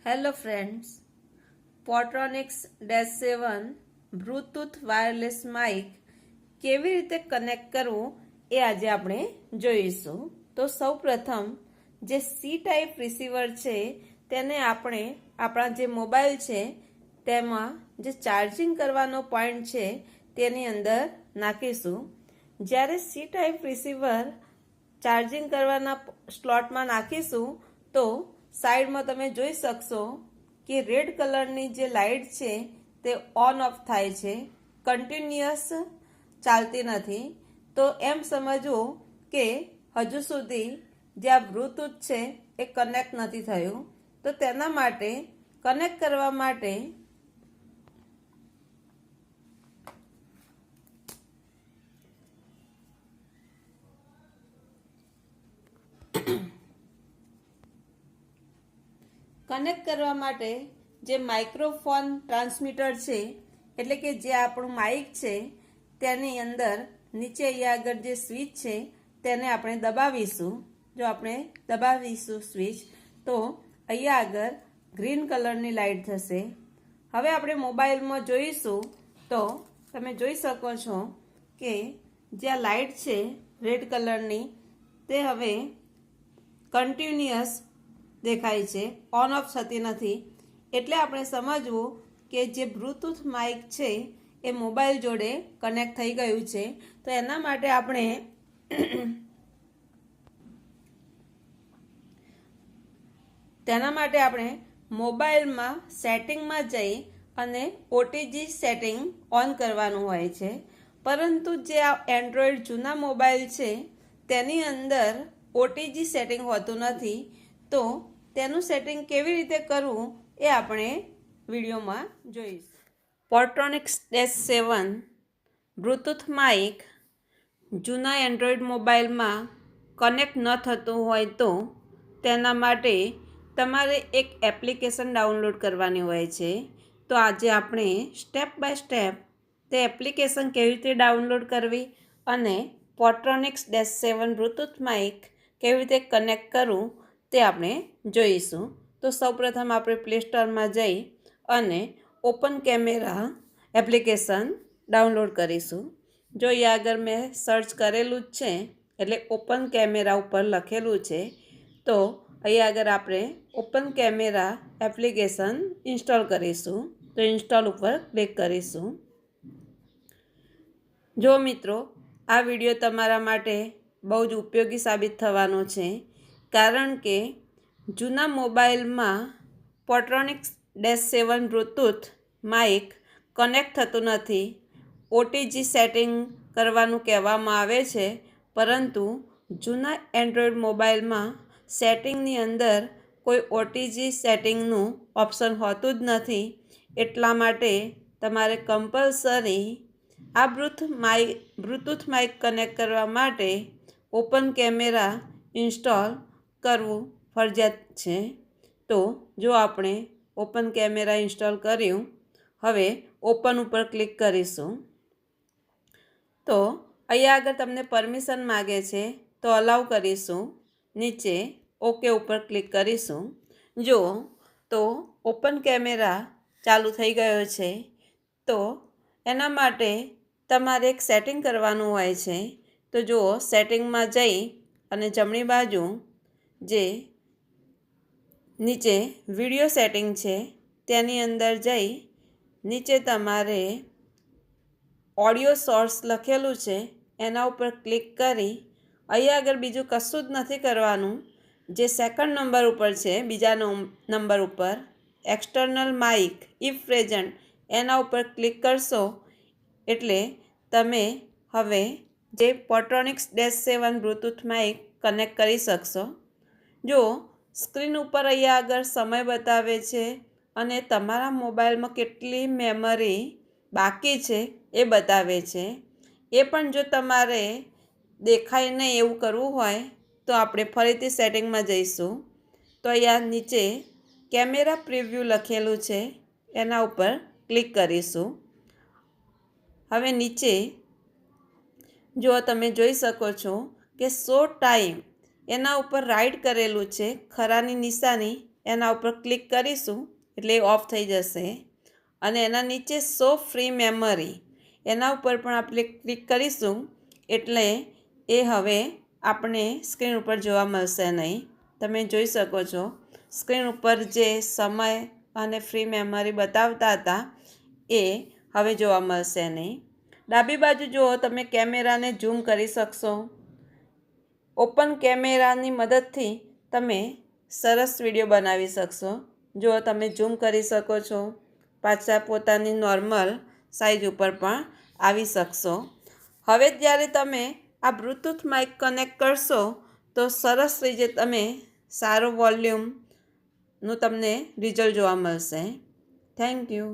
Hello friends, Portronics -7 Bluetooth wireless mic કેવી રીતે connect કરવું એ આજે આપણે જોઈશું. તો સૌપ્રથમ જે સી ટાઈપ રિસીવર છે તેને આપણે આપણા જે મોબાઈલ છે તેમાં જે ચાર્જિંગ કરવાનો પોઈન્ટ છે તેની અંદર નાખીશું. જ્યારે સી ટાઈપ રિસીવર ચાર્જિંગ કરવાના સ્લોટમાં નાખીશું તો સાઈડમાં તમે જોઈ શકશો કે રેડ કલરની જે લાઇટ છે તે ઓન ઓફ થાય છે, કન્ટિન્યુઅસ ચાલતી નથી. તો એમ સમજવું કે હજુ સુધી જે આ બ્લૂટૂથ છે એ કનેક્ટ નથી થયું. તો તેના માટે કનેક્ટ કરવા માટે જે માઇક્રોફોન ટ્રાન્સમીટર છે એટલે કે જે આપણું માઇક છે તેની અંદર નીચે અહીંયા આગળ જે સ્વિચ છે તેને આપણે દબાવીશું. જો આપણે દબાવીશું સ્વિચ તો અહીંયા આગળ ગ્રીન કલરની લાઇટ થશે. હવે આપણે મોબાઈલમાં જોઈશું તો તમે જોઈ શકો છો કે જે આ લાઇટ છે રેડ કલરની તે હવે કન્ટિન્યુઅસ દેખાય છે, ઓન ઓફ થતી નથી. એટલે આપણે સમજવું કે જે બ્લૂટૂથ માઇક છે એ મોબાઈલ જોડે કનેક્ટ થઈ ગયું છે. તો એના માટે આપણે મોબાઈલમાં સેટિંગમાં જઈ અને ઓટીજી સેટિંગ ઓન કરવાનું હોય છે. પરંતુ જે આ એન્ડ્રોઈડ જૂના મોબાઈલ છે તેની અંદર ઓટીજી સેટિંગ હોતું નથી. તો તેનું સેટિંગ કેવી રીતે કરવું એ આપણે વિડીયોમાં જોઈશું. પોટ્રોનિક્સ -7 બ્લૂટૂથ માઇક જૂના એન્ડ્રોઈડ મોબાઈલમાં કનેક્ટ ન થતું હોય તો તેના માટે તમારે એક એપ્લિકેશન ડાઉનલોડ કરવાની હોય છે. તો આજે આપણે સ્ટેપ બાય સ્ટેપ તે એપ્લિકેશન કેવી રીતે ડાઉનલોડ કરવી અને પોટ્રોનિક્સ -7 બ્લૂટૂથ માઇક કેવી રીતે કનેક્ટ કરવું તે આપણે જોઈશું. તો સૌપ્રથમ આપણે પ્લે સ્ટોરમાં જઈ અને ઓપન કેમેરા એપ્લિકેશન ડાઉનલોડ કરીશું. જો અહીંયા આગળ મેં સર્ચ કરેલું જ છે એટલે ઓપન કેમેરા ઉપર લખેલું છે. તો અહીંયા આગળ આપણે ઓપન કેમેરા એપ્લિકેશન ઇન્સ્ટોલ કરીશું. તો ઇન્સ્ટોલ ઉપર ક્લિક કરીશું. જો મિત્રો, આ વિડીયો તમારા માટે બહુ જ ઉપયોગી સાબિત થવાનો છે, કારણ કે જૂના મોબાઈલમાં પોટ્રોનિક્સ -7 બ્લૂટૂથ માઇક કનેક્ટ થતું નથી. ઓટીજી સેટિંગ કરવાનું કહેવામાં આવે છે, પરંતુ જૂના એન્ડ્રોઈડ મોબાઈલમાં સેટિંગની અંદર કોઈ ઓટીજી સેટિંગનું ઓપ્શન હોતું જ નથી. એટલા માટે તમારે કમ્પલસરી આ બ્લૂટૂથ માઇક કનેક્ટ કરવા માટે ઓપન કેમેરા ઇન્સ્ટોલ કરવું ફરજિયાત છે. તો જો આપણે ઓપન કેમેરા ઇન્સ્ટોલ કર્યું, હવે ઓપન ઉપર ક્લિક કરીશું. તો અહીંયા આગળ તમને પરમિશન માગે છે તો અલાઉ કરીશું. નીચે ઓકે ઉપર ક્લિક કરીશું. જો તો ઓપન કેમેરા ચાલુ થઈ ગયો છે. તો એના માટે તમારે એક સેટિંગ કરવાનું હોય છે. તો જુઓ, સેટિંગમાં જઈ અને જમણી બાજુ જે નીચે વિડીયો સેટિંગ છે તેની અંદર જઈ નીચે તમારે ઓડિયો સોર્સ લખેલું છે એના ઉપર ક્લિક કરી અહીંયા આગળ બીજું કશું જ નથી કરવાનું. જે સેકન્ડ નંબર ઉપર છે, બીજા નંબર ઉપર એક્સટર્નલ માઇક ઇફ પ્રેઝન્ટ એના ઉપર ક્લિક કરશો એટલે તમે હવે જે પોટ્રોનિક્સ -7 બ્લૂટૂથ માઇક કનેક્ટ કરી શકશો. જો સ્ક્રીન ઉપર અહીંયા આગળ સમય બતાવે છે અને તમારા મોબાઈલમાં કેટલી મેમરી બાકી છે એ બતાવે છે. એ પણ જો તમારે દેખાય નહીં એવું કરવું હોય તો આપણે ફરીથી સેટિંગમાં જઈશું. તો અહીંયા નીચે કેમેરા પ્રિવ્યૂ લખેલું છે એના ઉપર ક્લિક કરીશું. હવે નીચે જો તમે જોઈ શકો છો કે શો ટાઈમ એના ઉપર રાઈટ કરેલું છે, ખરાની નિશાની એના ઉપર ક્લિક કરીશું એટલે એ ઓફ થઈ જશે. અને એના નીચે શો ફ્રી મેમરી એના ઉપર પણ આપણે ક્લિક કરીશું એટલે એ હવે આપણે સ્ક્રીન ઉપર જોવા મળશે નહીં. તમે જોઈ શકો છો સ્ક્રીન ઉપર જે સમય અને ફ્રી મેમરી બતાવતા હતા એ હવે જોવા મળશે નહીં. ડાબી બાજુ જુઓ તમે કેમેરાને ઝૂમ કરી શકશો. ઓપન કેમેરાની મદદથી તમે સરસ વિડીયો બનાવી શકશો. જો તમે ઝૂમ કરી શકો છો, પાછા પોતાની નોર્મલ સાઇઝ ઉપર પણ આવી શકશો. હવે જ્યારે તમે આ બ્લૂટૂથ માઇક કનેક્ટ કરશો તો સરસ રીતે તમે સારો વોલ્યુમનું તમને રિઝલ્ટ જોવા મળશે. Thank you.